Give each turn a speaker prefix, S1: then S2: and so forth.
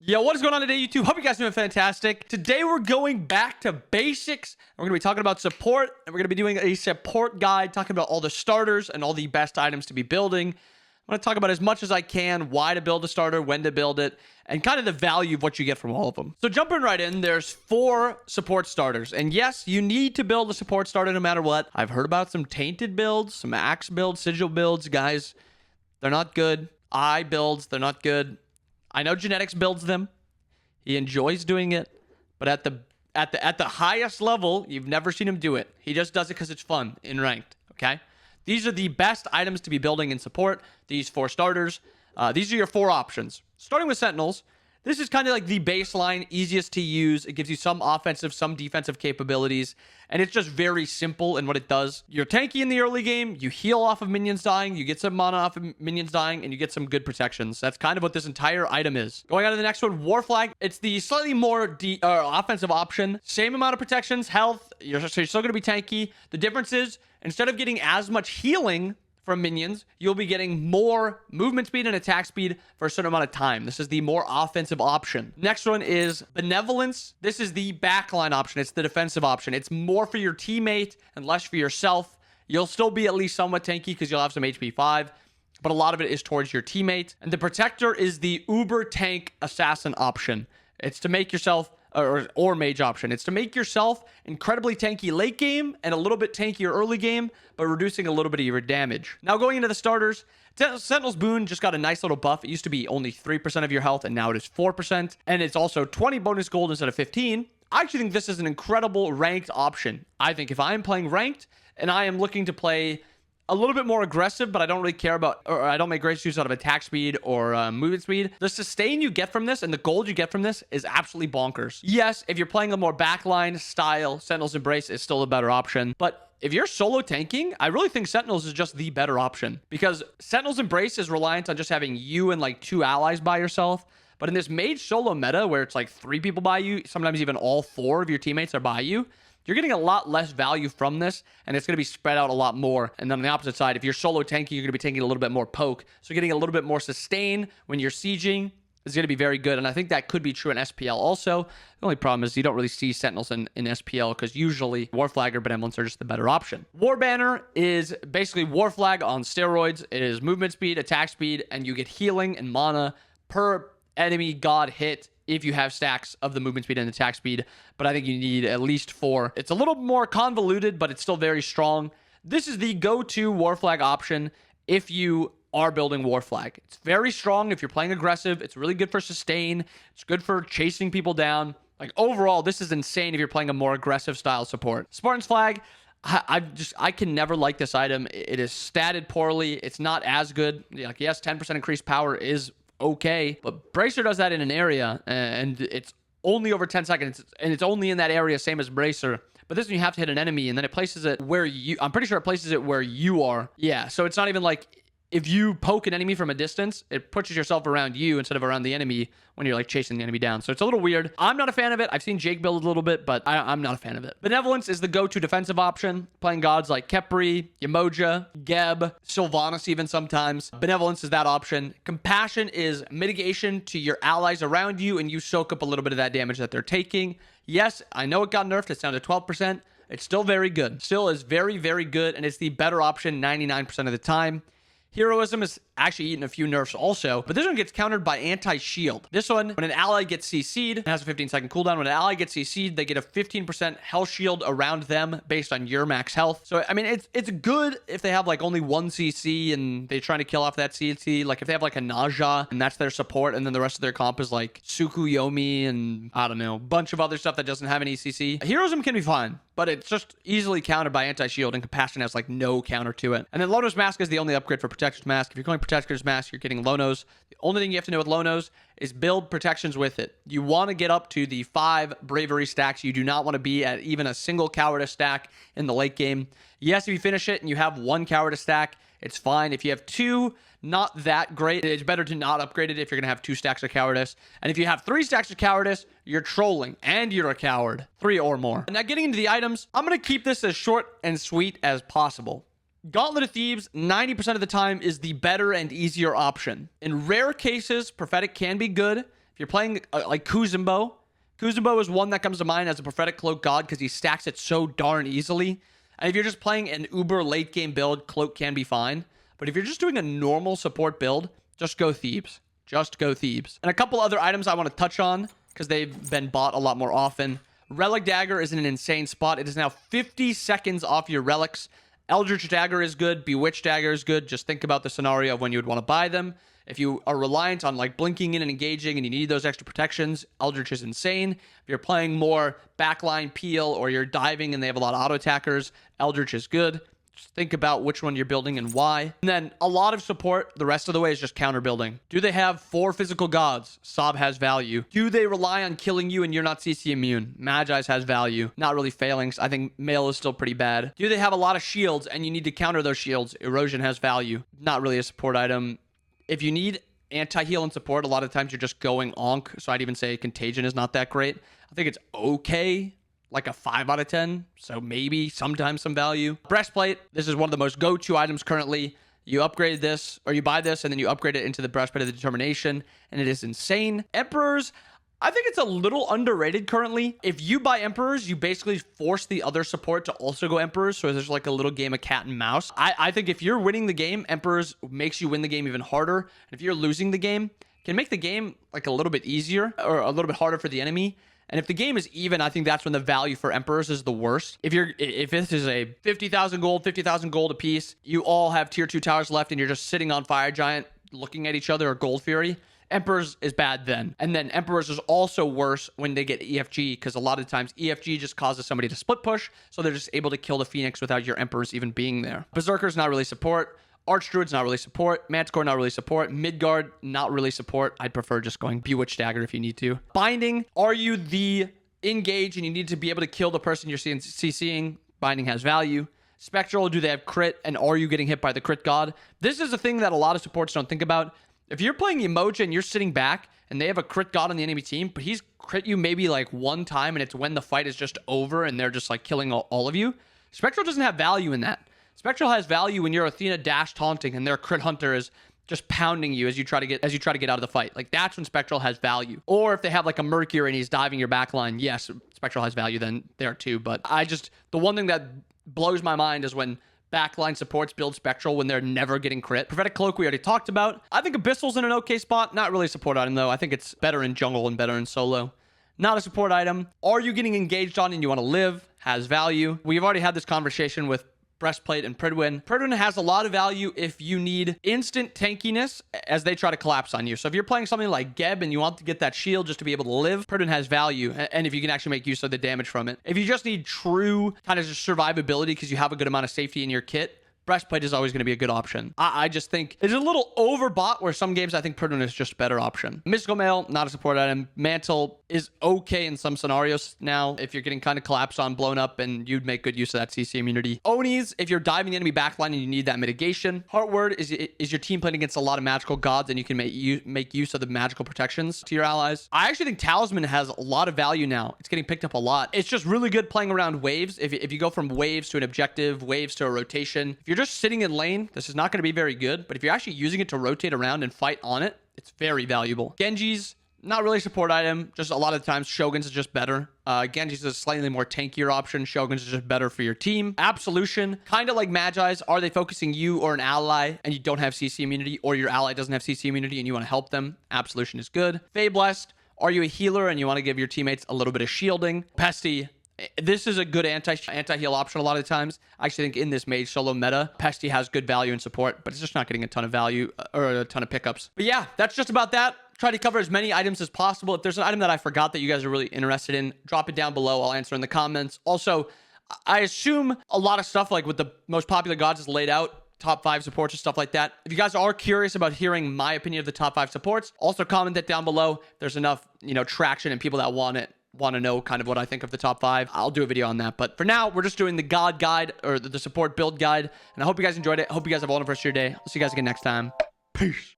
S1: Yo, what is going on today, YouTube? Hope you guys are doing fantastic. Today, we're going back to basics. We're going to be talking about support, and we're going to be doing a support guide, talking about all the starters and all the best items to be building. I'm going to talk about as much as I can, why to build a starter, when to build it, and kind of the value of what you get from all of them. So jumping right in, there's 4 support starters. And yes, you need to build a support starter no matter what. I've heard about some tainted builds, some axe builds, sigil builds. Guys, they're not good. Eye builds, they're not good. I know Genetics builds them. He enjoys doing it, but at the highest level, you've never seen him do it. He just does it because it's fun in ranked. Okay, these are the best items to be building in support. These 4 starters. These are your 4 options. Starting with Sentinels. This is kind of like the baseline, easiest to use. It gives you some offensive, some defensive capabilities, and it's just very simple in what it does. You're tanky in the early game, you heal off of minions dying, you get some mana off of minions dying, and you get some good protections. That's kind of what this entire item is. Going on to the next one, War Flag. It's the slightly more offensive option. Same amount of protections, health, so you're still going to be tanky. The difference is, instead of getting as much healing from minions, you'll be getting more movement speed and attack speed for a certain amount of time. This is the more offensive option. Next one is Benevolence. This is the backline option. It's the defensive option. It's more for your teammate and less for yourself. You'll still be at least somewhat tanky because you'll have some HP 5, but a lot of it is towards your teammate. And the Protector is the uber tank assassin option. It's to make yourself or mage option. It's to make yourself incredibly tanky late game and a little bit tankier early game, but reducing a little bit of your damage. Now going into the starters, Sentinel's Boon just got a nice little buff. It used to be only 3% of your health, and now it is 4%. And it's also 20 bonus gold instead of 15. I actually think this is an incredible ranked option. I think if I am playing ranked and I am looking to play a little bit more aggressive, but I don't really care about, or I don't make great use out of attack speed or movement speed. The sustain you get from this and the gold you get from this is absolutely bonkers. Yes, if you're playing a more backline style, Sentinel's Embrace is still a better option. But if you're solo tanking, I really think Sentinels is just the better option, because Sentinel's Embrace is reliant on just having you and like 2 allies by yourself. But in this mage solo meta where it's like 3 people by you, sometimes even all 4 of your teammates are by you, you're getting a lot less value from this, and it's going to be spread out a lot more. And then on the opposite side, if you're solo tanking, you're going to be taking a little bit more poke. So getting a little bit more sustain when you're sieging is going to be very good. And I think that could be true in SPL also. The only problem is you don't really see Sentinels in SPL because usually War Flag or Benevolence are just the better option. War Banner is basically War Flag on steroids. It is movement speed, attack speed, and you get healing and mana per enemy god hit if you have stacks of the movement speed and attack speed, but I think you need at least 4. It's a little more convoluted, but it's still very strong. This is the go-to War Flag option if you are building War Flag. It's very strong if you're playing aggressive. It's really good for sustain. It's good for chasing people down. Like overall, this is insane if you're playing a more aggressive style support. Spartan's Flag, I can never like this item. It is statted poorly. It's not as good. Like, yes, 10% increased power is okay, but Bracer does that in an area, and it's only over 10 seconds, and it's only in that area, same as Bracer. But this one you have to hit an enemy, and then it places it where I'm pretty sure it places it where you are. Yeah, so it's not even like if you poke an enemy from a distance, it pushes yourself around you instead of around the enemy when you're like chasing the enemy down. So it's a little weird. I'm not a fan of it. I've seen Jake build a little bit, but I'm not a fan of it. Benevolence is the go-to defensive option. Playing gods like Kepri, Yamoja, Geb, Sylvanas even sometimes. Benevolence is that option. Compassion is mitigation to your allies around you, and you soak up a little bit of that damage that they're taking. Yes, I know it got nerfed. It's down to 12%. It's still very good. Still is very, very good, and it's the better option 99% of the time. Heroism is actually eaten a few nerfs also, but this one gets countered by anti-shield. This one, when an ally gets CC'd, it has a 15-second cooldown. When an ally gets CC'd, they get a 15% health shield around them based on your max health. So, I mean, it's good if they have like only 1 CC and they're trying to kill off that CC. Like if they have like a Naja and that's their support, and then the rest of their comp is like Tsukuyomi and I don't know, a bunch of other stuff that doesn't have any CC. Heroism can be fine, but it's just easily countered by anti-shield, and Compassion has like no counter to it. And then Lono's Mask is the only upgrade for Protector's Mask. If you're going Protector's Mask, you're getting Lonos. The only thing you have to know with Lonos is build protections with it. You want to get up to the 5 bravery stacks. You do not want to be at even a single cowardice stack in the late game. Yes, if you finish it and you have 1 cowardice stack, it's fine. If you have 2, not that great. It's better to not upgrade it if you're going to have 2 stacks of cowardice. And if you have 3 stacks of cowardice, you're trolling and you're a coward. 3 or more. Now getting into the items, I'm going to keep this as short and sweet as possible. Gauntlet of Thieves, 90% of the time, is the better and easier option. In rare cases, Prophetic can be good. If If you're playing like Kuzumbo, Kuzumbo is one that comes to mind as a prophetic cloak god because he stacks it so darn easily. And if you're just playing an uber late game build, cloak can be fine. But if you're just doing a normal support build, just go Thebes. Just go Thebes. And a couple other items I want to touch on because they've been bought a lot more often. Relic Dagger is in an insane spot. It is now 50 seconds off your relics. Eldritch Dagger is good. Bewitched Dagger is good. Just think about the scenario of when you would want to buy them. If you are reliant on like blinking in and engaging and you need those extra protections, Eldritch is insane. If you're playing more backline peel or you're diving and they have a lot of auto attackers, Eldritch is good. Just think about which one you're building and why. And then a lot of support, the rest of the way is just counter building. Do they have 4 physical gods? Sob has value. Do they rely on killing you and you're not CC immune? Magi's has value. Not really Phalanx. I think Mail is still pretty bad. Do they have a lot of shields and you need to counter those shields? Erosion has value. Not really a support item. If you need anti-heal and support, a lot of times you're just going onk. So I'd even say Contagion is not that great. I think it's okay. Like a 5 out of 10. So maybe sometimes some value. Breastplate. This is one of the most go-to items currently. You upgrade this or you buy this and then you upgrade it into the Breastplate of the Determination. And it is insane. Emperors. I think it's a little underrated currently. If you buy Emperors, you basically force the other support to also go Emperors. So there's like a little game of cat and mouse. I think if you're winning the game, Emperors makes you win the game even harder. And if you're losing the game, can make the game like a little bit easier or a little bit harder for the enemy. And if the game is even, I think that's when the value for Emperors is the worst. If this is a 50,000 gold, 50,000 gold a piece, you all have tier 2 towers left and you're just sitting on Fire Giant looking at each other or Gold Fury, Emperors is bad then. And then Emperors is also worse when they get EFG because a lot of times EFG just causes somebody to split push. So they're just able to kill the Phoenix without your Emperors even being there. Berserker's not really support. Archdruid's not really support. Manticore not really support. Midgard not really support. I'd prefer just going Bewitched Dagger if you need to. Binding. Are you the engage and you need to be able to kill the person you're CCing? Binding has value. Spectral, do they have crit? And are you getting hit by the crit god? This is a thing that a lot of supports don't think about. If you're playing Emoja and you're sitting back and they have a crit god on the enemy team, but he's crit you maybe like one time and it's when the fight is just over and they're just like killing all of you. Spectral doesn't have value in that. Spectral has value when you're Athena dash taunting and their crit hunter is just pounding you as you try to get out of the fight. Like that's when Spectral has value. Or if they have like a Mercury and he's diving your backline, yes, Spectral has value then there too. But the one thing that blows my mind is when backline supports build Spectral when they're never getting crit. Prophetic Cloak we already talked about. I think Abyssal's in an okay spot. Not really a support item though. I think it's better in jungle and better in solo. Not a support item. Are you getting engaged on and you want to live? Has value. We've already had this conversation with Breastplate and Pridwin. Pridwin has a lot of value if you need instant tankiness as they try to collapse on you. So if you're playing something like Geb and you want to get that shield just to be able to live, Pridwin has value. And if you can actually make use of the damage from it. If you just need true kind of just survivability because you have a good amount of safety in your kit, Breastplate is always going to be a good option. I just think it's a little overbought where some games I think Pridwin is just a better option. Mystical Mail, not a support item. Mantle is okay in some scenarios now if you're getting kind of collapsed on, blown up, and you'd make good use of that CC immunity. Onis, if you're diving the enemy backline and you need that mitigation. Heartward is your team playing against a lot of magical gods and you can make use of the magical protections to your allies. I actually think Talisman has a lot of value now. It's getting picked up a lot. It's just really good playing around waves. If you go from waves to an objective, waves to a rotation, if you're just sitting in lane, this is not going to be very good. But if you're actually using it to rotate around and fight on it, it's very valuable. Genji's not really a support item. Just a lot of the times, Shogun's is just better. Genji's is a slightly more tankier option. Shogun's is just better for your team. Absolution, kind of like Magi's. Are they focusing you or an ally and you don't have CC immunity, or your ally doesn't have CC immunity and you want to help them? Absolution is good. Fey Blessed, are you a healer and you want to give your teammates a little bit of shielding? Pesty, this is a good anti-heal option a lot of the times. I actually think in this mage solo meta, Pesty has good value and support, but it's just not getting a ton of value or a ton of pickups. But yeah, that's just about that. Try to cover as many items as possible. If there's an item that I forgot that you guys are really interested in, drop it down below. I'll answer in the comments. Also, I assume a lot of stuff like with the most popular gods is laid out. Top 5 supports and stuff like that. If you guys are curious about hearing my opinion of the top 5 supports, also comment that down below. If there's enough, traction and people that want to know kind of what I think of the top 5, I'll do a video on that. But for now, we're just doing the god guide or the support build guide. And I hope you guys enjoyed it. I hope you guys have a wonderful rest of your day. I'll see you guys again next time. Peace.